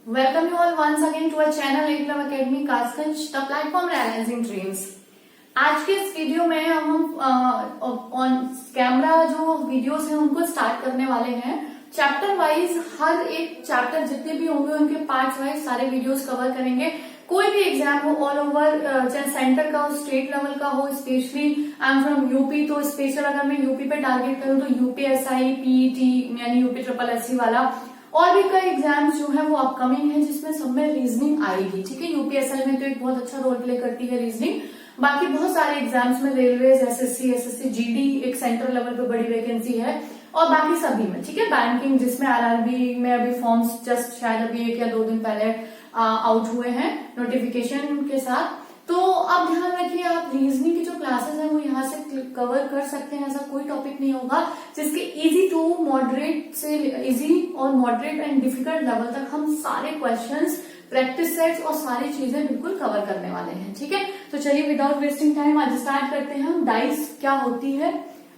Welcome you all once again to our channel Eklam Academy Kasganj, the platform realizing dreams. आज के इस video में हम on camera जो वीडियोस हैं उनको स्टार्ट करने वाले हैं। चैप्टर वाइज हर एक चैप्टर जितने भी होंगे उनके पार्ट्स वाइज सारे वीडियोस कवर करेंगे। कोई भी एग्जाम हो ऑल ओवर, चाहे सेंटर का हो, स्टेट लेवल का हो, specially I am from UP, तो स्पेशल अगर मैं यूपी पे टारगेट करूँ तो यूपीएसआई, पीईटी यानी यूपी ट्रिपल एससी वाला, और भी कई एग्जाम्स जो है वो अपकमिंग है जिसमें सब में रीजनिंग आएगी। ठीक है, यूपीएसएल में तो एक बहुत अच्छा रोल प्ले करती है रीजनिंग। बाकी बहुत सारे एग्जाम्स में रेलवेज, एसएससी, जीडी एक सेंट्रल लेवल पे बड़ी वैकेंसी है, और बाकी सभी में। ठीक है, बैंकिंग जिसमें आरआरबी में अभी फॉर्म्स जस्ट शायद अभी 1 या 2 दिन पहले आउट हुए हैं नोटिफिकेशन के साथ। तो अब ध्यान रखिए, आप रीजनिंग की जो क्लासेस है वो यहाँ से कवर कर सकते हैं। ऐसा कोई टॉपिक नहीं होगा जिसके इजी टू मॉडरेट से इजी और मॉडरेट एंड डिफिकल्ट लेवल तक हम सारे क्वेश्चंस, प्रैक्टिस सेट्स और सारी चीजें बिल्कुल कवर करने वाले हैं। ठीक है, तो चलिए विदाउट वेस्टिंग टाइम आज स्टार्ट करते हैं हम डाइस क्या होती है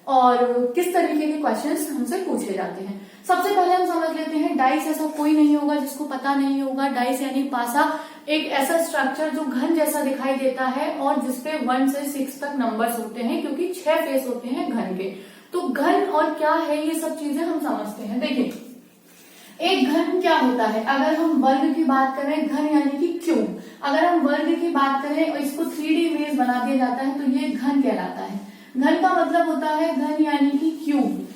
और किस तरीके के क्वेश्चंस हमसे पूछे जाते हैं। सबसे पहले हम समझ लेते हैं डाइस ऐसा कोई नहीं होगा जिसको पता नहीं होगा। डाइस यानी पासा, एक ऐसा स्ट्रक्चर जो घन जैसा दिखाई देता है और जिसपे 1 से 6 तक नंबर्स होते हैं, क्योंकि 6 फेस होते हैं घन के। तो घन और क्या है ये सब चीजें हम समझते हैं। देखिए, एक घन क्या होता है, अगर हम वर्ग की बात करें, घन यानी कि क्यूब, अगर हम वर्ग की बात करें और इसको 3D इमेज बना दिया जाता है तो ये घन कहलाता है। घन का मतलब होता है घन यानी कि क्यूब,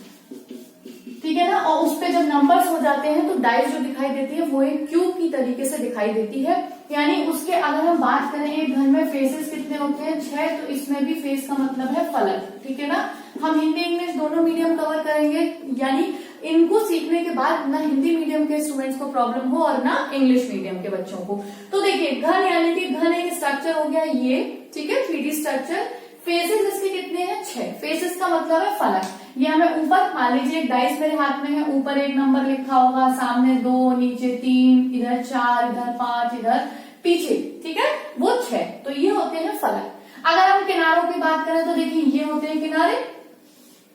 ठीक है ना। और उस पे जब नंबर्स हो जाते हैं तो डाइस जो दिखाई देती है वो एक क्यूब की तरीके से दिखाई देती है। यानी उसके अगर हम बात करें एक घन में फेसेस कितने होते हैं, 6, तो इसमें भी फेस का मतलब है फलक। ठीक है ना, हम हिंदी इंग्लिश दोनों मीडियम कवर करेंगे, यानी इनको सीखने के बाद ना हिंदी मीडियम के स्टूडेंट्स को प्रॉब्लम हो और ना इंग्लिश मीडियम के बच्चों को। तो देखिए, घन यानी कि घन एक स्ट्रक्चर हो गया ये, ठीक है, 3D स्ट्रक्चर। फेसेस इसके कितने हैं, 6। फेसेस का मतलब है फलक। ये हमें ऊपर, मान लीजिए एक डाइस मेरे हाथ में है, ऊपर एक नंबर लिखा होगा, सामने 2, नीचे 3, इधर 4, इधर 5, इधर पीछे, ठीक है, वो 6। तो ये होते हैं फलक। अगर हम किनारों की बात करें तो देखिए ये होते हैं किनारे,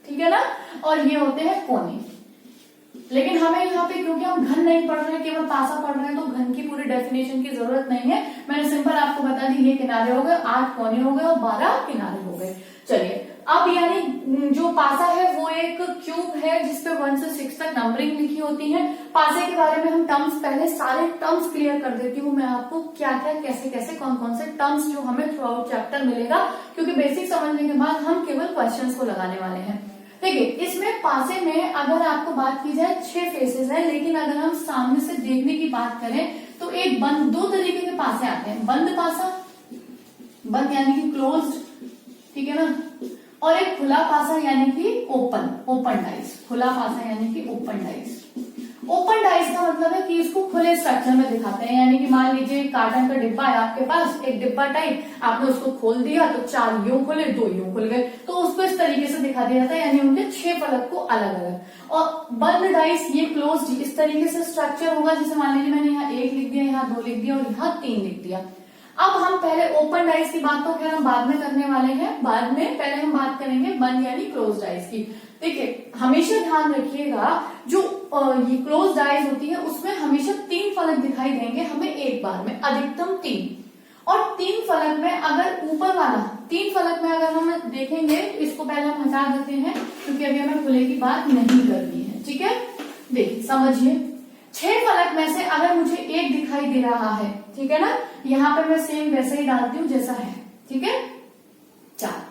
ठीक है ना, और ये होते हैं कोने। लेकिन हमें यहाँ पे क्योंकि हम घन नहीं पढ़ रहे हैं, केवल पासा पढ़ रहे हैं, तो घन की पूरी डेफिनेशन की जरूरत नहीं है। मैंने सिंपल आपको बता दी, ये किनारे हो गए, 8 कोने हो गए और 12 किनारे हो गए। चलिए, अब यानी जो पासा है वो एक क्यूब है जिसपे 1 से 6 तक नंबरिंग लिखी होती है। पासे के बारे में हम टर्म्स, पहले सारे टर्म्स क्लियर कर देती हूँ मैं आपको, क्या क्या कैसे कैसे कौन कौन से टर्म्स जो हमें थ्रू आउट चैप्टर मिलेगा, क्योंकि बेसिक समझने के बाद हम केवल क्वेश्चंस को लगाने वाले हैं। देखिए, इसमें पासे में अगर आपको बात की जाए 6 फेसेस है, लेकिन अगर हम सामने से देखने की बात करें तो एक बंद, 2 तरीके के पासे आते हैं, बंद पासा, बंद यानी कि क्लोज्ड, ठीक है ना, और एक खुला पासा यानी कि ओपन डाइस। खुला पासा यानी कि ओपन डाइस। ओपन डाइस का मतलब है कि इसको खुले स्ट्रक्चर में दिखाते हैं, यानी कि मान लीजिए कार्टन का डिब्बा है आपके पास, एक डिब्बा टाइप, आपने उसको खोल दिया तो 4 यूं खुले, 2 यूं खुल गए, तो उसको इस तरीके से दिखा दिया जाता है, यानी उनके 6 फलक को अलग अलग। और बंद डाइस ये क्लोज्ड इस तरीके से स्ट्रक्चर होगा, जैसे मान लीजिए मैंने यहाँ 1 लिख दिया, यहाँ 2 लिख दिया और यहाँ 3 लिख दिया। अब हम पहले ओपन डाइस की बात तो खैर हम बाद में करने वाले हैं, बाद में पहले हम बात करेंगे बंद यानी क्लोज डाइस की। देखिए, हमेशा ध्यान रखिएगा, जो ये क्लोज डाइस होती है उसमें हमेशा 3 फलक दिखाई देंगे हमें एक बार में, अधिकतम 3। और 3 फलक में अगर ऊपर वाला 3 फलक में अगर हम देखेंगे, इसको पहले हम हटा देते हैं क्योंकि अभी हमें खुले की बात नहीं करनी है। ठीक है, देखिए समझिए, 6 फलक में से अगर मुझे 1 दिखाई दे रहा है, ठीक है ना, यहाँ पे मैं सेम वैसे ही डालती हूँ जैसा है, ठीक है, 4।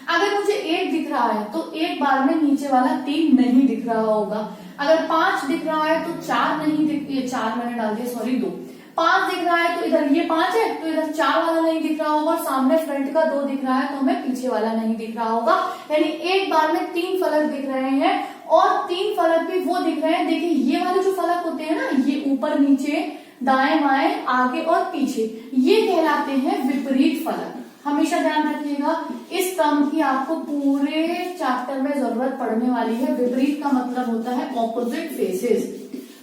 अगर मुझे 1 दिख रहा है तो एक बार में नीचे वाला 3 नहीं दिख रहा होगा। अगर 5 दिख रहा है तो 4 नहीं दिखती है, 4 मैंने डाल दिया, सॉरी 2। 5 दिख रहा है तो इधर ये 5 है तो इधर 4 वाला नहीं दिख रहा होगा, और सामने फ्रंट का 2 दिख रहा है तो हमें पीछे वाला नहीं दिख रहा होगा। यानी एक बार में 3 फलक दिख रहे हैं, और 3 फलक भी वो दिख रहे हैं, देखिए ये वाले जो फलक होते हैं ना, ये ऊपर नीचे, दाएं बाएं, आगे और पीछे, ये कहलाते हैं विपरीत फलक। हमेशा ध्यान रखिएगा, इस टर्म की आपको पूरे चैप्टर में जरूरत पड़ने वाली है। विपरीत का मतलब होता है ऑपोजिट फेसेस।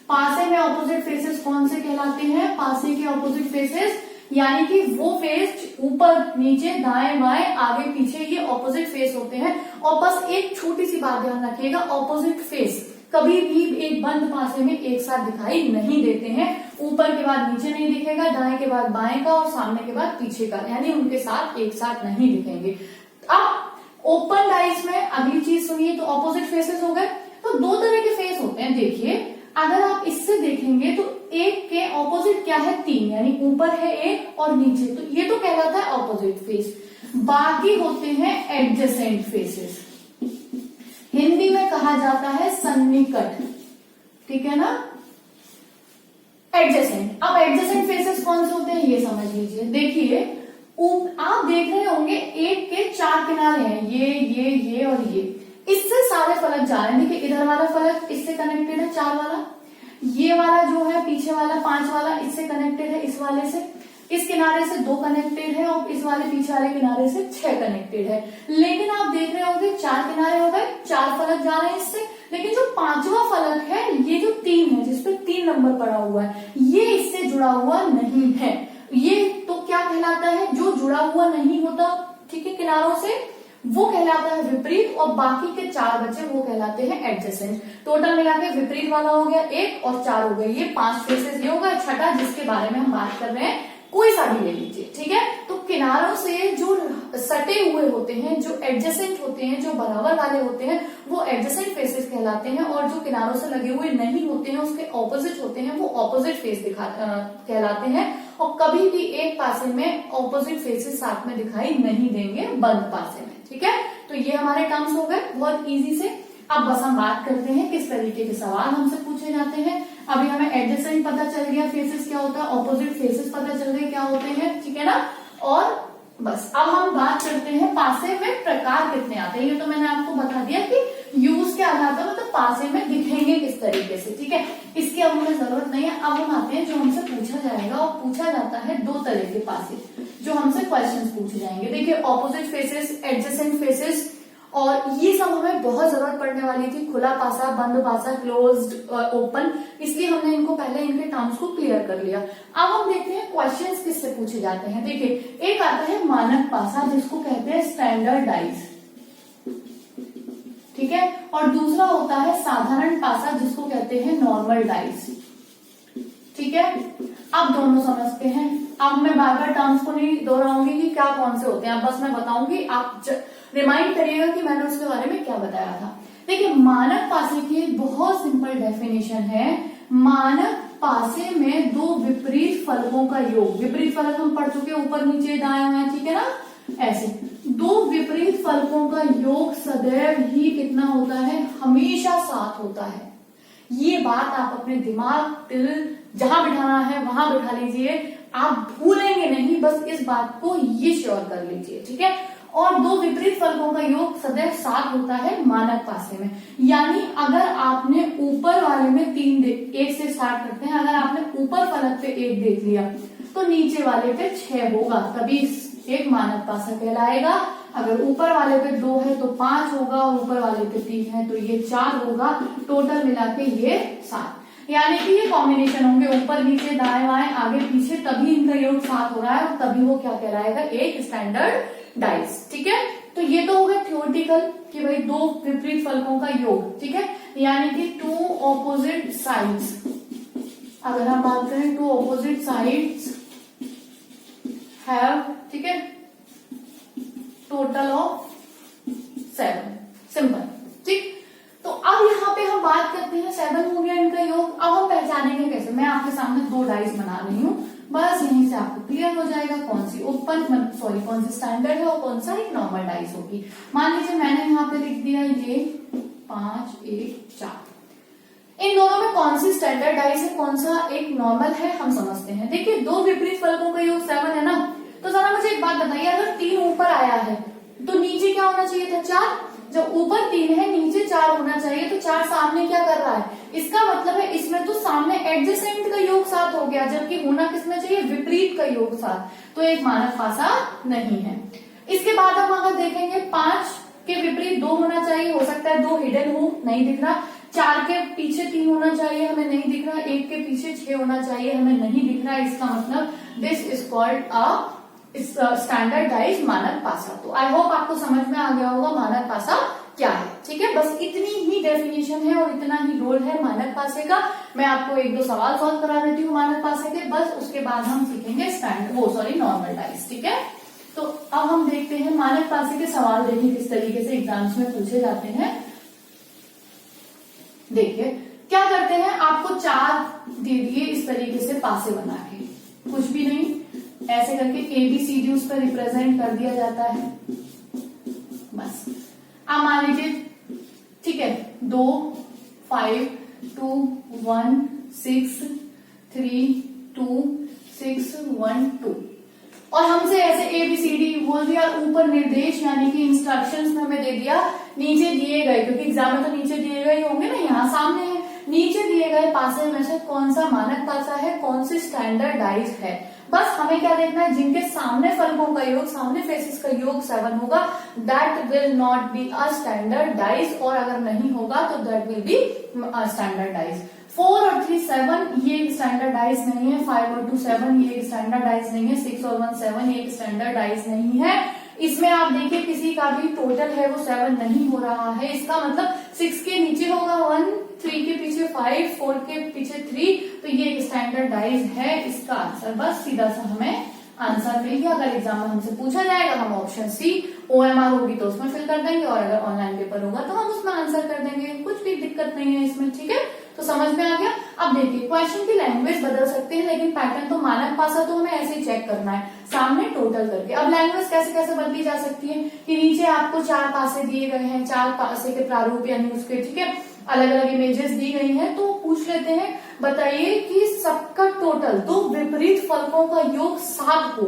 पासे में ऑपोजिट फेसेस कौन से कहलाते हैं, पासे के ऑपोजिट फेसेस यानी कि वो फेस ऊपर नीचे, दाएं बाएं, आगे पीछे, ये ऑपोजिट फेस होते हैं। और बस एक छोटी सी बात ध्यान रखिएगा, ऑपोजिट फेस कभी भी एक बंद पासे में एक साथ दिखाई नहीं देते हैं। ऊपर के बाद नीचे नहीं दिखेगा, दाएं के बाद बाएं का और सामने के बाद पीछे का, यानी उनके साथ एक साथ नहीं दिखेंगे। अब ओपन डाइस में अगली चीज सुनिए, तो ऑपोजिट फेसेस हो गए। तो दो तरह के फेस होते हैं। देखिए अगर आप इससे देखेंगे तो एक के ऑपोजिट क्या है, तीन, यानी ऊपर है एक और नीचे, तो ये तो कहलाता है ऑपोजिट फेस। बाकी होते हैं एडजेसेंट फेसेस, हिंदी में कहा जाता है सन्निकट, ठीक है ना, एडजेसेंट। अब एडजेसेंट फेसेस कौन से होते हैं ये समझ लीजिए। देखिए आप देख रहे होंगे एक के चार किनारे हैं, ये और ये, इससे सारे फलक जा रहे हैं। देखिए इधर वाला फलक इससे कनेक्टेड है, चार वाला, ये वाला जो है पीछे वाला पांच वाला इससे कनेक्टेड है, इस वाले से, इस किनारे से दो कनेक्टेड है और इस वाले पीछे वाले किनारे से 6 कनेक्टेड है। लेकिन आप देख रहे होंगे चार किनारे हो गए, चार फलक जा रहे हैं इससे, लेकिन जो पांचवा फलक है, ये जो 3 है जिसपे 3 नंबर पड़ा हुआ है, ये इससे जुड़ा हुआ नहीं है। ये तो क्या कहलाता है, जो जुड़ा हुआ नहीं होता, ठीक है, किनारों से, वो कहलाता है विपरीत, और बाकी के 4 बचे वो कहलाते हैं एडजेसेंट। टोटल मिला के विपरीत वाला हो गया 1 और 4 हो गए, ये 5 फेसेस। ये होगा छठा जिसके बारे में हम बात कर रहे हैं, कोई सा भी ले लीजिए, ठीक है। तो किनारों से जो सटे हुए होते हैं, जो एडजेसेंट होते हैं, जो बराबर वाले होते हैं, वो एडजेसेंट फेसेस कहलाते हैं, और जो किनारों से लगे हुए नहीं होते हैं, उसके ऑपोजिट होते हैं, वो ऑपोजिट फेस कहलाते हैं। और कभी भी एक पासे में ऑपोजिट फेसेस साथ में दिखाई नहीं देंगे बंद पासे में, ठीक है। तो ये हमारे टर्म्स हो गए बहुत इजी से। अब बस हम बात करते हैं किस तरीके के सवाल हमसे पूछे जाते हैं। अभी हमें एडजेसेंट पता चल गया फेसेस क्या होता है, ऑपोजिट फेसेस पता चल गए क्या होते हैं, ठीक है ना। और बस अब हम बात करते हैं पासे में प्रकार कितने आते हैं। ये तो मैंने आपको बता दिया कि यूज के आधार पर मतलब पासे में दिखेंगे किस तरीके से, ठीक है। इसकी अब हमें जरूरत नहीं है। अब हम आते हैं जो हमसे पूछा जाएगा, और पूछा जाता है 2 तरह के पासे जो हमसे क्वेश्चन पूछे जाएंगे। देखिए ऑपोजिट फेसेस, एडजेसेंट फेसेस, और ये सब हमें बहुत जरूरत पड़ने वाली थी, खुला पासा, बंद पासा, क्लोज्ड, ओपन, इसलिए हमने इनको पहले इनके टर्म्स को क्लियर कर लिया। अब हम देखते हैं क्वेश्चंस किससे पूछे जाते हैं। देखिए एक आता है मानक पासा जिसको कहते हैं स्टैंडर्डाइज, ठीक है, और दूसरा होता है साधारण पासा जिसको कहते हैं नॉर्मल डाइज, ठीक है। अब दोनों समझते हैं। अब मैं बार बार टर्म्स को नहीं दोहराऊंगी कि क्या कौन से होते हैं, अब बस मैं बताऊंगी, आप रिमाइंड करिएगा कि मैंने उसके बारे में क्या बताया था। देखिए मानक पासे की एक बहुत सिंपल डेफिनेशन है, मानक पासे में 2 विपरीत फलकों का योग, विपरीत फलक हम पढ़ चुके ऊपर नीचे दाएं बाएं, ठीक है ना, ऐसे 2 विपरीत फलकों का योग सदैव ही कितना होता है, हमेशा 7 होता है। ये बात आप अपने दिमाग, दिल जहां बिठाना है वहां बिठा लीजिए, आप भूलेंगे नहीं, बस इस बात को ये श्योर कर लीजिए, ठीक है। और 2 विपरीत फलकों का योग सदैव 7 होता है मानक पासे में। यानी अगर आपने ऊपर वाले में 3 1 से स्टार्ट करते हैं, अगर आपने ऊपर फलक पे 1 देख लिया तो नीचे वाले पे 6 होगा, तभी एक मानक पासा कहलाएगा। अगर ऊपर वाले पे 2 है तो 5 होगा, ऊपर वाले पे 3 है तो ये 4 होगा, टोटल मिला के ये 7। यानी कि ये कॉम्बिनेशन होंगे ऊपर नीचे दाएं बाएं आगे पीछे, तभी इनका योग 7 हो रहा है, और तभी वो क्या कहलाएगा, एक स्टैंडर्ड डाइस, ठीक है। तो ये तो हो गया थ्योरेटिकल कि भाई 2 विपरीत फलकों का योग, ठीक है, यानी कि 2 ऑपोजिट साइड्स। अगर हम बात करें 2 ऑपोजिट साइड्स हैव, ठीक है, टोटल ऑफ 7, सिंपल, ठीक। तो अब यहाँ पे हम बात करते हैं 7 हो गया इनका योग। अब हम पहचानेंगे कैसे, मैं आपके सामने 2 डाइस बना रही हूँ, बस यहीं से आपको क्लियर हो जाएगा कौन सी ओपन, सॉरी कौन सी स्टैंडर्ड है और कौन सा एक नॉर्मल डाइस होगी। मान लीजिए मैंने यहाँ पे लिख दिया ये 5 1 4, इन दोनों में कौन सी स्टैंडर्ड डाइस है, कौन सा एक नॉर्मल है, हम समझते हैं। देखिए 2 विपरीत फलकों का योग 7 है ना, तो जरा मुझे एक बात बताइए, अगर 3 ऊपर आया है तो नीचे क्या होना चाहिए था, 4। जब ऊपर 3 है नीचे 4 होना चाहिए, तो 4 सामने क्या कर रहा है, इसका मतलब है इसमें तो सामने एडजेसेंट का योग 7 हो गया, जबकि होना किसमें चाहिए, विपरीत का योग 7, तो एक मानक पासा नहीं है। इसके बाद हम अगर देखेंगे 5 के विपरीत 2 होना चाहिए, हो सकता है 2 हिडन हो, नहीं दिख रहा। 4 के पीछे 3 होना चाहिए, हमें नहीं दिख रहा। 1 के पीछे 6 होना चाहिए, हमें नहीं दिख रहा। इसका मतलब this is called a standardize मानक पासा। तो आई होप आपको समझ में आ गया होगा मानक पासा क्या है, ठीक है। बस इतनी ही डेफिनेशन है और इतना ही रोल है मानक पासे का। मैं आपको 1-2 सवाल सॉल्व करा देती हूँ मानक पासे पासे के, बस उसके बाद हम सीखेंगे नॉर्मल डाइस। ठीक है, तो अब हम देखते हैं मानक पासे के सवाल। देखिए किस तरीके से एग्जाम्स में पूछे जाते हैं। देखिए क्या करते हैं, आपको 4 दे दिए इस तरीके से पासे बना के, कुछ भी नहीं, ऐसे करके ABCD उस पर रिप्रेजेंट कर दिया जाता है बस। आप मान लीजिए, ठीक है, 2 5 2 1 6 3 2 6 1 2, और हमसे ऐसे ABCD बोल दिया, और ऊपर निर्देश यानी कि इंस्ट्रक्शंस में हमें दे दिया नीचे दिए गए, क्योंकि एग्जाम में तो नीचे दिए गए होंगे ना, यहाँ सामने है, नीचे दिए गए पासे में से कौन सा मानक पासा है, कौन सी स्टैंडर्डाइज है। बस हमें क्या देखना है, जिनके सामने फलकों का योग, सामने फेसेस का योग 7 होगा, that will not be a standardize, और अगर नहीं होगा तो दैट विल बी स्टैंडर्डाइज। 4 और 3 7 ये स्टैंडर्डाइज नहीं है, 5 और 2 7 ये स्टैंडर्डाइज नहीं है, 6 और 1 7 ये स्टैंडर्डाइज नहीं है। इसमें आप देखिए किसी का भी टोटल है वो 7 नहीं हो रहा है, इसका मतलब 6 के नीचे होगा 1, 3 के पीछे 5, 4 के पीछे 3, तो ये स्टैंडर्डाइज है। इसका आंसर बस सीधा सा हमें आंसर मिल गया। अगर एग्जाम में हमसे पूछा जाएगा हम ऑप्शन सी, OMR होगी तो उसमें फिल कर देंगे, और अगर ऑनलाइन पेपर होगा तो हम उसमें आंसर कर देंगे, कुछ भी दिक्कत नहीं है इसमें। ठीक है, तो समझ में आ गया। अब देखिए क्वेश्चन की लैंग्वेज बदल सकते हैं, लेकिन पैटर्न तो मानक पासा तो हमें ऐसे ही चेक करना है, सामने टोटल करके। अब लैंग्वेज कैसे कैसे बदली जा सकती है कि नीचे आपको 4 पासे दिए गए हैं, 4 पासे के प्रारूप यानी उसके, ठीक है, अलग अलग इमेजेस दी गई हैं, तो पूछ लेते हैं, बताइए कि सबका टोटल 2 विपरीत फलकों का योग 7 हो,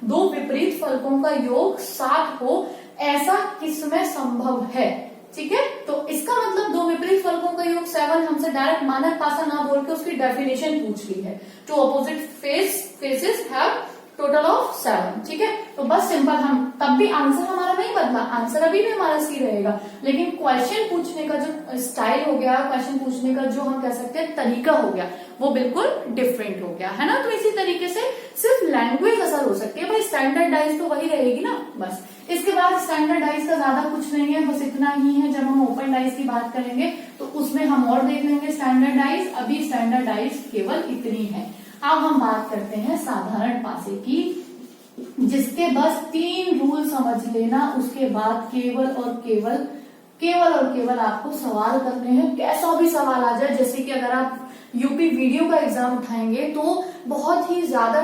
2 विपरीत फलकों का योग 7 हो, ऐसा किसमें संभव है। ठीक है, तो इसका मतलब 2 विपरीत फलकों का योग 7, हमसे डायरेक्ट मानक पासा ना बोल के उसकी डेफिनेशन पूछ ली है, two opposite faces have total of 7। ठीक है, तो बस सिंपल, हम तब भी आंसर हमारा नहीं बदला, आंसर अभी भी हमारा सी रहेगा, लेकिन क्वेश्चन पूछने का जो स्टाइल हो गया, क्वेश्चन पूछने का जो हम कह सकते हैं तरीका हो गया, वो बिल्कुल डिफरेंट हो गया, है ना। तो इसी तरीके से सिर्फ लैंग्वेज असर हो सकती है, भाई स्टैंडर्डाइज तो वही रहेगी ना बस। इसके बाद स्टैंडर्डाइज का ज्यादा कुछ नहीं है, बस इतना ही है। जब हम ओपन डाइज की बात करेंगे तो उसमें हम और देख लेंगे स्टैंडर्डाइज, अभी स्टैंडर्डाइज केवल इतनी है। अब हम बात करते हैं साधारण पासे की, जिसके बस 3 रूल समझ लेना, उसके बाद केवल और केवल आपको सवाल करने हैं, कैसा भी सवाल आ जाए। जैसे कि अगर आप यूपी वीडियो का एग्जाम उठाएंगे तो बहुत ही ज्यादा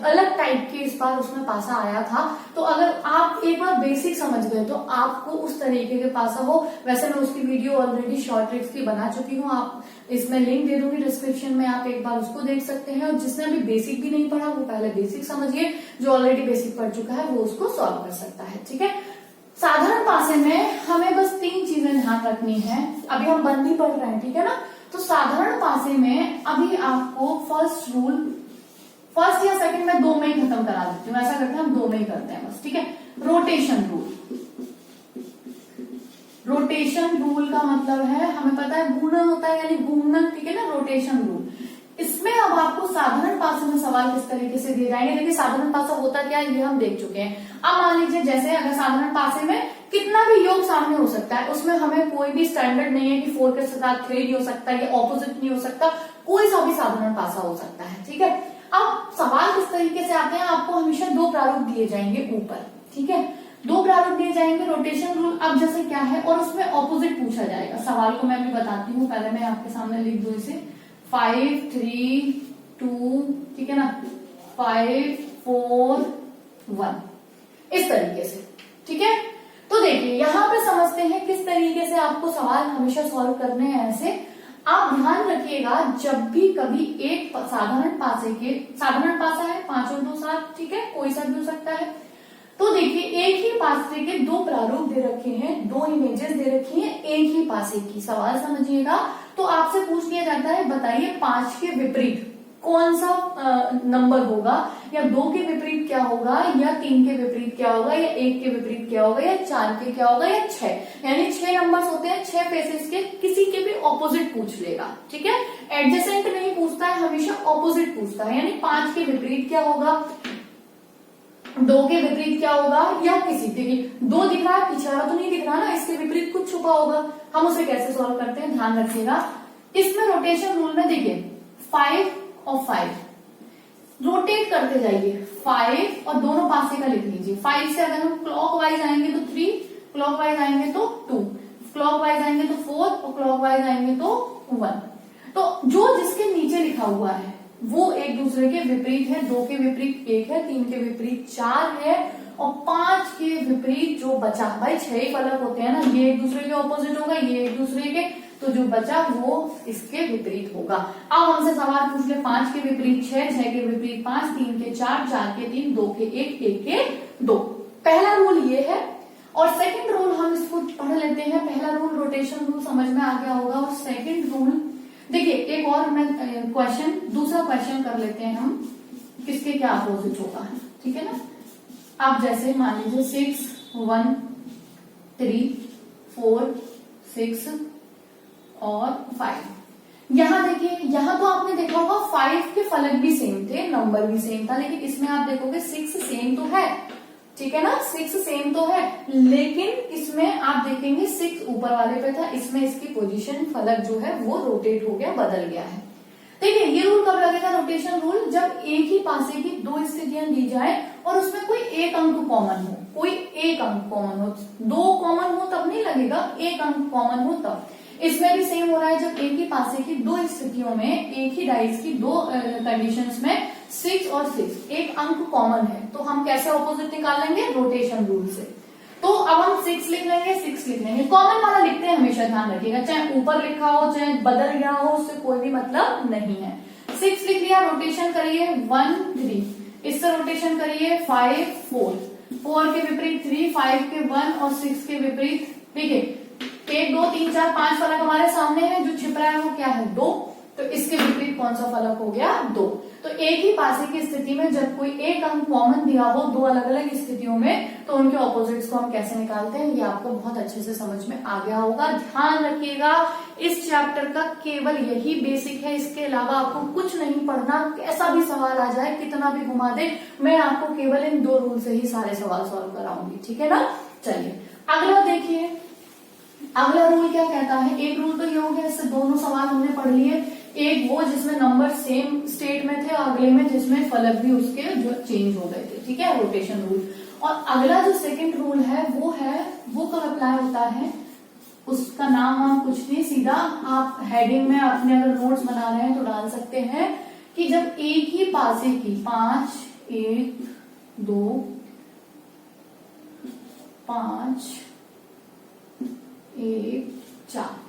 अलग टाइप के इस बार उसमें पासा आया था, तो अगर आप एक बार बेसिक समझ गए तो आपको उस तरीके के पासा हो। वैसे मैं उसकी वीडियो ऑलरेडी शॉर्ट ट्रिक्स की बना चुकी हूँ, आप इसमें लिंक दे दूंगी डिस्क्रिप्शन में, आप एक बार उसको देख सकते हैं। और जिसने अभी बेसिक भी नहीं पढ़ा वो पहले बेसिक समझिए, जो ऑलरेडी बेसिक पढ़ चुका है वो उसको सॉल्व कर सकता है। ठीक है, साधारण पासे में हमें बस 3 चीजें ध्यान रखनी है। अभी हम बंदी पढ़ रहे हैं, ठीक है ना, तो साधारण पासे में अभी आपको फर्स्ट या सेकंड में 2 में ही खत्म करा देती हूँ, ऐसा करते हैं हम 2 में ही करते हैं बस। ठीक है, रोटेशन रूल का मतलब है, हमें पता है घूर्णन होता है यानी घूमना, ठीक है ना, रोटेशन रूल। इसमें अब आपको साधारण पासे में सवाल किस तरीके से दिए जाएंगे। देखिए साधारण पासा होता क्या है ये हम देख चुके हैं। अब मान लीजिए जैसे अगर साधारण पासे में कितना भी योग सामने हो सकता है, उसमें हमें कोई भी स्टैंडर्ड नहीं है कि 4 के साथ 3 नहीं हो सकता, ये ऑपोजिट नहीं हो सकता, कोई सा भी साधारण पासा हो सकता है। ठीक है, अब सवाल किस तरीके से आते हैं, आपको हमेशा 2 प्रारूप दिए जाएंगे ऊपर। ठीक है, 2 प्रारूप दिए जाएंगे, रोटेशन रूल अब जैसे क्या है, और उसमें ऑपोजिट पूछा जाएगा। सवाल को मैं अभी बताती हूँ, पहले मैं आपके सामने लिख दूं इसे, 5 3 2, ठीक है ना, 5 4 1, इस तरीके से। ठीक है, तो देखिए यहाँ पे समझते हैं किस तरीके से आपको सवाल हमेशा सॉल्व करने हैं। ऐसे आप ध्यान रखिएगा, जब भी कभी एक साधारण पासा है 5 और 2 7, ठीक है, कोई सा भी हो सकता है। तो देखिए एक ही पासे के 2 प्रारूप दे रखे हैं, 2 इमेजेस दे रखी हैं एक ही पासे की। सवाल समझिएगा, तो आपसे पूछ लिया जाता है, बताइए 5 के विपरीत कौन सा नंबर होगा, या 2 के विपरीत क्या होगा, या 3 के विपरीत क्या होगा, या 1 के विपरीत क्या होगा, या 4 के क्या होगा, या 6, यानी 6 नंबर्स होते हैं, 6 फेसेस के, किसी के भी ऑपोजिट पूछ लेगा। ठीक है, एडजेसेंट नहीं पूछता है, हमेशा ऑपोजिट पूछता है, यानी 5 के विपरीत क्या होगा, 2 के विपरीत क्या होगा, या किसी के 2 दिख रहा है, पिछड़ा तो नहीं दिख रहा ना, इसके विपरीत कुछ छुपा होगा, हम उसे कैसे सॉल्व करते हैं ध्यान रखिएगा। इसमें रोटेशन रूल में देखिए 5 और 5, रोटेट करते जाइए 5 और दोनों पासे का लिख लीजिए। 5 से अगर हम क्लॉकवाइज आएंगे तो 3, क्लॉकवाइज आएंगे तो 2, क्लॉकवाइज आएंगे तो 4 और क्लॉकवाइज आएंगे तो 1। तो जो जिसके नीचे लिखा हुआ है वो एक दूसरे के विपरीत है। 2 के विपरीत 1 है, 3 के विपरीत 4 है और 5 के विपरीत जो बचा, भाई 6 फलक होते हैं ना, ये एक दूसरे के ऑपोजिट होगा, ये एक दूसरे के, तो जो बचा वो इसके विपरीत होगा। अब हमसे सवाल पूछ ले 5 के विपरीत 6, 6 के विपरीत 5, 3 के 4, 4 के 3, 2 के 1, 1 के 2। पहला रूल ये है। और सेकंड रूल हम इसको पढ़ लेते हैं। पहला रूल रोटेशन रूल समझ में आ गया होगा। और सेकंड रूल देखिए, एक और मैं क्वेश्चन, दूसरा क्वेश्चन कर लेते हैं हम, किसके क्या अपोजिट होगा, ठीक है ना। आप जैसे मान लीजिए 6, 1, 3, 4, 6 और 5। यहां देखिए, यहां तो आपने देखा होगा 5 के फलक भी सेम थे, नंबर भी सेम था, लेकिन इसमें आप देखोगे 6 सेम तो है, ठीक है ना, 6 सेम तो है, लेकिन इसमें आप देखेंगे 6 ऊपर वाले पे था, इसमें इसकी पोजीशन फलक जो है वो रोटेट हो गया, बदल गया है। देखिए ये रूल कब लगेगा, रोटेशन रूल, जब एक ही पासे की 2 स्थितियां दी जाए और उसमें कोई एक अंक कॉमन हो, कोई एक अंक कॉमन हो। 2 कॉमन हो तब नहीं लगेगा, एक अंक कॉमन हो तब। इसमें भी सेम हो रहा है, जब एक ही पासे की 2 स्थितियों में, एक ही डाइस की 2 कंडीशंस में 6 और 6 एक अंक कॉमन है, तो हम कैसे ऑपोजिट निकाल लेंगे, रोटेशन रूल से। तो अब हम 6 लिख लेंगे, 6 लिख लेंगे, कॉमन वाला लिखते हैं हमेशा, ध्यान रखिएगा, चाहे ऊपर लिखा हो चाहे बदल गया हो, उससे कोई भी मतलब नहीं है। 6 लिख लिया, रोटेशन करिए 1, 3, इससे रोटेशन करिए 5, 4, 4 के विपरीत 3, 5 के 1 और 6 के विपरीत, देखिए 1, 2, 3, 4, 5 फलक हमारे सामने है, जो छिप रहा है वो क्या है, 2, तो इसके विपरीत कौन सा फलक हो गया, 2। तो एक ही पासे की स्थिति में जब कोई एक अंक कॉमन दिया हो 2 अलग अलग स्थितियों में, तो उनके ऑपोजिट्स को हम कैसे निकालते हैं, ये आपको बहुत अच्छे से समझ में आ गया होगा। ध्यान रखिएगा, इस चैप्टर का केवल यही बेसिक है, इसके अलावा आपको कुछ नहीं पढ़ना। कैसा भी सवाल आ जाए, कितना भी घुमा दे, मैं आपको केवल इन 2 रूल से ही सारे सवाल सॉल्व कराऊंगी, ठीक है ना। चलिए अगला देखिए, अगला रूल क्या कहता है। एक रूल तो ये हो गया, इससे दोनों सवाल हमने पढ़ लिए, एक वो जिसमें नंबर सेम स्टेट में थे, और अगले में जिसमें फलक भी उसके जो चेंज हो गए थे, ठीक है, रोटेशन रूल। और अगला जो सेकंड रूल है वो कब अप्लाई होता है, उसका नाम हम कुछ नहीं, सीधा आप हेडिंग में अपने अगर नोट्स बना रहे हैं तो डाल सकते हैं कि जब एक ही पासे की 5, 1, 2, 5, 1, 4,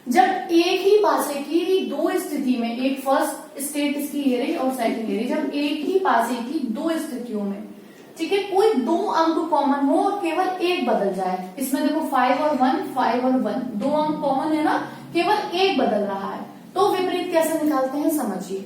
जब एक ही पासे की 2 स्थिति में, एक फर्स्ट स्टेट इसकी ये रही और सेकंड ये रही, जब एक ही पासे की 2 स्थितियों में, ठीक है, कोई 2 अंक कॉमन हो और केवल एक बदल जाए, इसमें देखो 5 और 1, 5 और 1 2 अंक कॉमन है ना, केवल एक बदल रहा है, तो विपरीत कैसे निकालते हैं समझिए।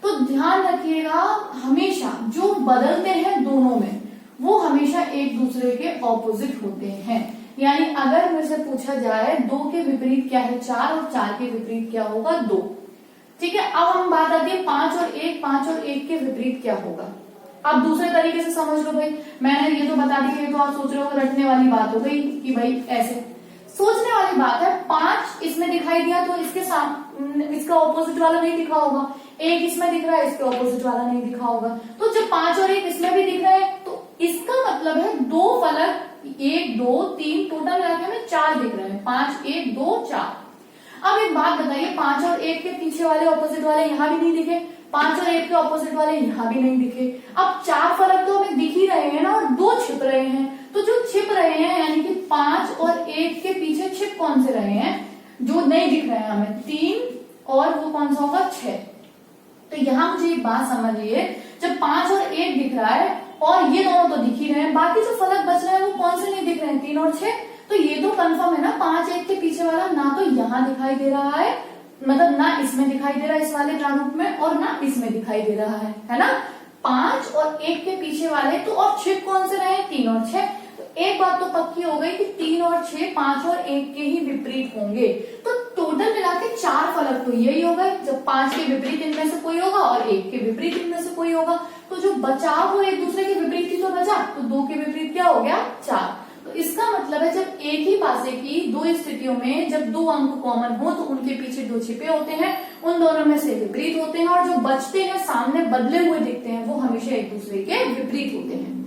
तो ध्यान रखिएगा, हमेशा जो बदलते हैं दोनों में वो हमेशा एक दूसरे के ऑपोजिट होते हैं। यानी अगर मुझसे पूछा जाए 2 के विपरीत क्या है, 4, और 4 के विपरीत क्या होगा, 2, ठीक है। अब हम बात आती है 5 और 1, 5 और 1 के विपरीत क्या होगा। अब दूसरे तरीके से समझ लो भाई, मैंने ये तो बता दी, तो आप सोच रहे हो रटने वाली बात हो गई कि भाई ऐसे सोचने वाली बात है। 5 इसमें दिखाई दिया तो इसके सामने इसका ऑपोजिट वाला नहीं दिखा होगा, 1 इसमें दिख रहा है, इसके ऑपोजिट वाला नहीं दिखा होगा। तो जब 5 और 1 इसमें भी दिख रहे हैं तो इसका मतलब है 2 फलक, 1, 2, 3 टोटल मिलाकर हमें 4 दिख रहे हैं, 5, 1, 2, 4। अब एक बात बताइए, 5 और 1 के पीछे वाले ऑपोजिट वाले यहां भी नहीं दिखे, 5 और 1 के ऑपोजिट वाले यहां भी नहीं दिखे। अब 4 फलक तो हमें दिख ही रहे हैं ना, और 2 छिप रहे हैं, तो जो छिप रहे हैं यानी कि 5 और 1 के पीछे छिप कौन से रहे हैं, जो नहीं दिख रहे हैं हमें, 3 और वो कौन सा होगा, 6। तो यहां मुझे एक बात समझिए, जब 5 और 1 दिख रहा है और ये दोनों तो दिख ही रहे हैं, बाकी जो फलक बच रहे हैं वो कौन से नहीं दिख रहे हैं, 3 और 6। तो ये तो कंफर्म है ना, 5 1 के पीछे वाला ना तो यहां दिखाई दे रहा है, मतलब ना इसमें दिखाई दे रहा है इस वाले प्रारूप में, और ना इसमें दिखाई दे रहा है ना। 5 और 1 के पीछे वाले तो, और छिप कौन से रहे, 3 और 6। तो एक बात तो पक्की हो गई कि 3 और 6 5 और 1 के ही विपरीत होंगे। तो टोटल मिला के 4 फलक तो यही हो गए, जब 5 के विपरीत इनमें से कोई होगा और 1 के विपरीत इनमें से कोई होगा, तो जो बचा वो एक दूसरे के विपरीत ही तो बचा, तो 2 के विपरीत क्या हो गया, 4। तो तो इसका मतलब है जब एक ही पासे की दो स्थितियों में जब दो अंक कॉमन हो तो उनके पीछे दो छिपे होते हैं, उन दोनों में से विपरीत होते हैं, और जो बचते हैं सामने बदले हुए दिखते हैं वो हमेशा एक दूसरे के विपरीत होते हैं।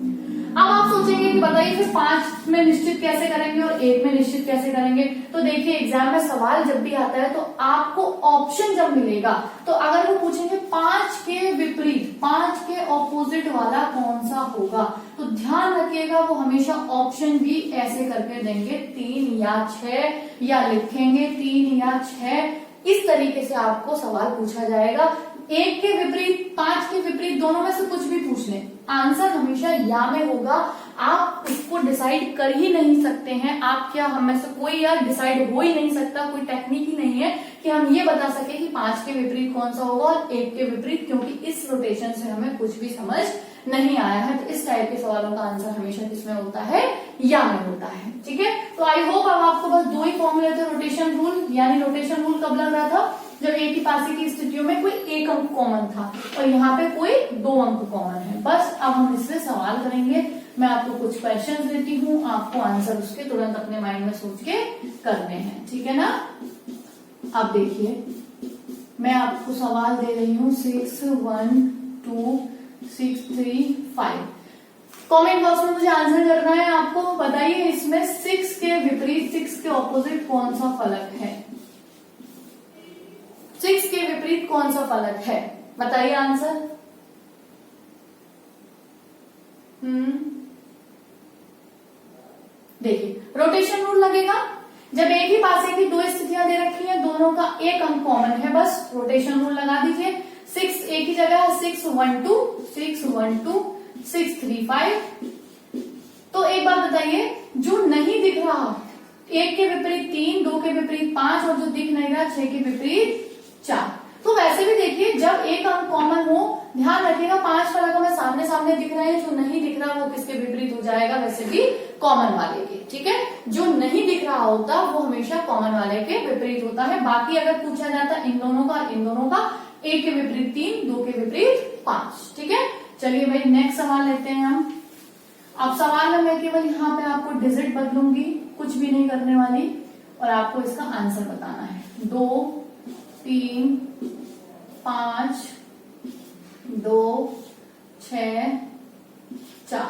अब आप सोचेंगे कि बताइए फिर 5 में निश्चित कैसे करेंगे और 1 में निश्चित कैसे करेंगे। तो देखिए एग्जाम में सवाल जब भी आता है तो आपको ऑप्शन जब मिलेगा तो अगर वो पूछेंगे 5 के विपरीत, 5 के ऑपोजिट वाला कौन सा होगा, तो ध्यान रखिएगा वो हमेशा ऑप्शन भी ऐसे करके देंगे 3 या 6, या लिखेंगे 3 या 6। इस तरीके से आपको सवाल पूछा जाएगा। 1 के विपरीत, 5 के विपरीत, दोनों में से कुछ भी पूछ लें, आंसर हमेशा या में होगा। आप इसको डिसाइड कर ही नहीं सकते हैं। आप क्या, हम में से कोई यार डिसाइड हो ही नहीं सकता, कोई टेक्निक ही नहीं है कि हम ये बता सके कि 5 के विपरीत कौन सा होगा और 1 के विपरीत, क्योंकि इस रोटेशन से हमें कुछ भी समझ नहीं आया है। तो इस टाइप के सवालों का आंसर हमेशा किसमें होता है, या में होता है। ठीक है, तो आई होप अब आपको बस दो ही फॉर्मूले थे रोटेशन रूल, यानी रोटेशन रूल कब लग रहा था, जब एक ही पासे की स्थितियों में कोई एक अंक कॉमन था और यहाँ पे कोई 2 अंक कॉमन है। बस अब हम इससे सवाल करेंगे। मैं आपको कुछ क्वेश्चंस देती हूँ, आपको आंसर उसके तुरंत अपने माइंड में सोच के करने हैं, ठीक है ना। अब देखिए मैं आपको सवाल दे रही हूँ 6, 1, 2, 6, 3, 5। कमेंट बॉक्स में मुझे आंसर करना है। आपको बताइए इसमें 6 के विपरीत, 6 के ऑपोजिट कौन सा फलक है, 6 के विपरीत कौन सा फलक है, बताइए आंसर। देखिए रोटेशन रूल लगेगा जब एक ही पासे की दो स्थितियां दे रखी हैं, दोनों का एक अंक कॉमन है, बस रोटेशन रूल लगा दीजिए। 6 एक ही जगह है, 6, 1, 2, 6, 1, 2, 6, 3, 5। तो एक बात बताइए, जो नहीं दिख रहा, 1 के विपरीत 3, 2 के विपरीत 5, और जो दिख नहीं रहा 6 के विपरीत 4। तो वैसे भी देखिए जब एक अंक कॉमन हो, ध्यान रखिएगा 5 फलक हमें सामने सामने दिख रहे हैं, जो नहीं दिख रहा वो किसके विपरीत हो जाएगा, वैसे भी कॉमन वाले के। ठीक है, जो नहीं दिख रहा होता वो हमेशा कॉमन वाले के विपरीत होता है। बाकी अगर पूछा जाता इन दोनों का, इन दोनों का, 1 के विपरीत 3, 2 के विपरीत 5। ठीक है, चलिए भाई नेक्स्ट सवाल लेते हैं हम। अब सवाल में मैं केवल यहाँ पे आपको डिजिट बदलूंगी, कुछ भी नहीं करने वाली, और आपको इसका आंसर बताना है। 2, 3, 5, 2, 6, 4।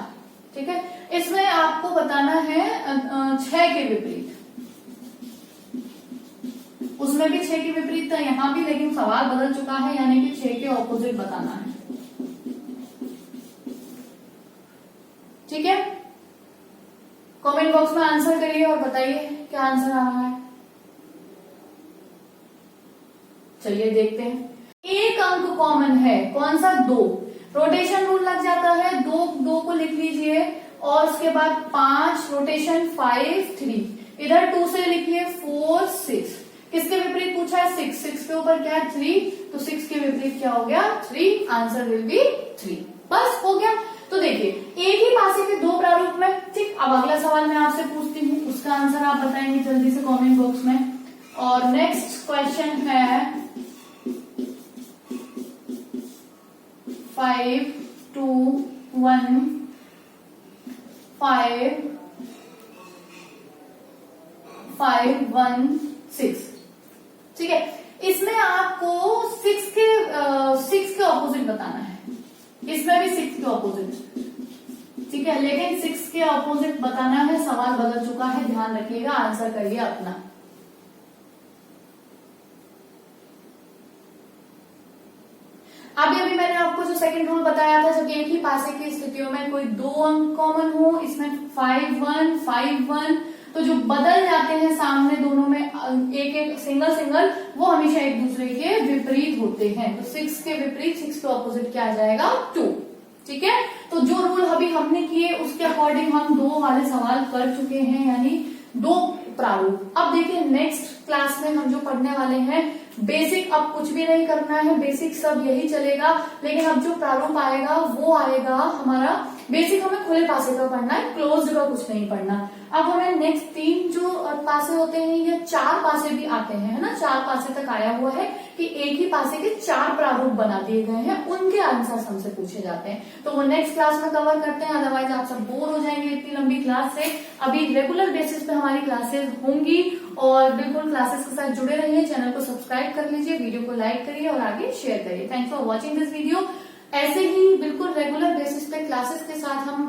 ठीक है, इसमें आपको बताना है 6 के विपरीत। उसमें भी 6 के विपरीत था, यहाँ भी, लेकिन सवाल बदल चुका है, यानी कि 6 के ऑपोजिट बताना है। ठीक है, कमेंट बॉक्स में आंसर करिए और बताइए क्या आंसर आ रहा है। चलिए देखते हैं। एक अंक कॉमन है, कौन सा, 2। रोटेशन रूल लग जाता है, 2 को लिख लीजिए, और उसके बाद 5, रोटेशन 5, 3, इधर 2 से लिखिए 4, 6। किसके विपरीत पूछा है, 6 के ऊपर क्या है, 3, तो 6 के विपरीत क्या हो गया, 3। Answer will be 3। बस हो गया। तो देखिए एक ही पासे के 2 प्रारूप में। ठीक, अब अगला सवाल मैं आपसे पूछती हूँ, उसका आंसर आप बताएंगे जल्दी से कमेंट बॉक्स में। और नेक्स्ट क्वेश्चन है 5, 2, 1, 5, 5, 1, 6। ठीक है, इसमें आपको 6 के ऑपोजिट बताना है। इसमें भी 6 के ऑपोजिट। ठीक है, लेकिन 6 के ऑपोजिट बताना है, सवाल बदल चुका है, ध्यान रखिएगा, आंसर करिए अपना। अभी मैंने आपको जो सेकंड रूल बताया था, जब एक ही पासे की स्थितियों में कोई 2 अंक कॉमन हो, इसमें 5, 1, 5, 1, तो जो बदल जाते हैं सामने दोनों में एक एक सिंगल, वो हमेशा एक दूसरे के विपरीत होते हैं। तो 6 के विपरीत, 6 के ऑपोजिट क्या आ जाएगा, 2। ठीक है, तो जो रूल अभी हमने किए उसके अकॉर्डिंग हम 2 वाले सवाल कर चुके हैं, यानी 2 प्रारूप। अब देखिए नेक्स्ट क्लास में हम जो पढ़ने वाले हैं बेसिक, अब कुछ भी नहीं करना है, बेसिक सब यही चलेगा, लेकिन अब जो प्रारूप आएगा वो आएगा हमारा बेसिक हमें खुले पासे का पढ़ना है, क्लोज्ड का कुछ नहीं पढ़ना। अब हमें नेक्स्ट 3 जो पासे होते हैं ये 4 पासे भी आते हैं, है ना, 4 पासे तक आया हुआ है कि एक ही पासे के 4 प्रारूप बना दिए गए हैं, उनके आंसर हमसे पूछे जाते हैं। तो वो नेक्स्ट क्लास में कवर करते हैं, अदरवाइज आप सब बोर हो जाएंगे इतनी लंबी क्लास से। अभी रेगुलर बेसिस पे हमारी क्लासेस होंगी और बिल्कुल क्लासेस के साथ जुड़े रहिए। चैनल को सब्सक्राइब कर लीजिए, वीडियो को लाइक करिए और आगे शेयर करिए। Thanks for watching this video. ऐसे ही बिल्कुल रेगुलर बेसिस पे क्लासेस के साथ हम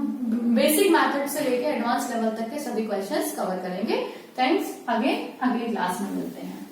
बेसिक मैथड से लेके एडवांस लेवल तक के सभी क्वेश्चंस कवर करेंगे। थैंक्स, आगे अगली क्लास में मिलते हैं।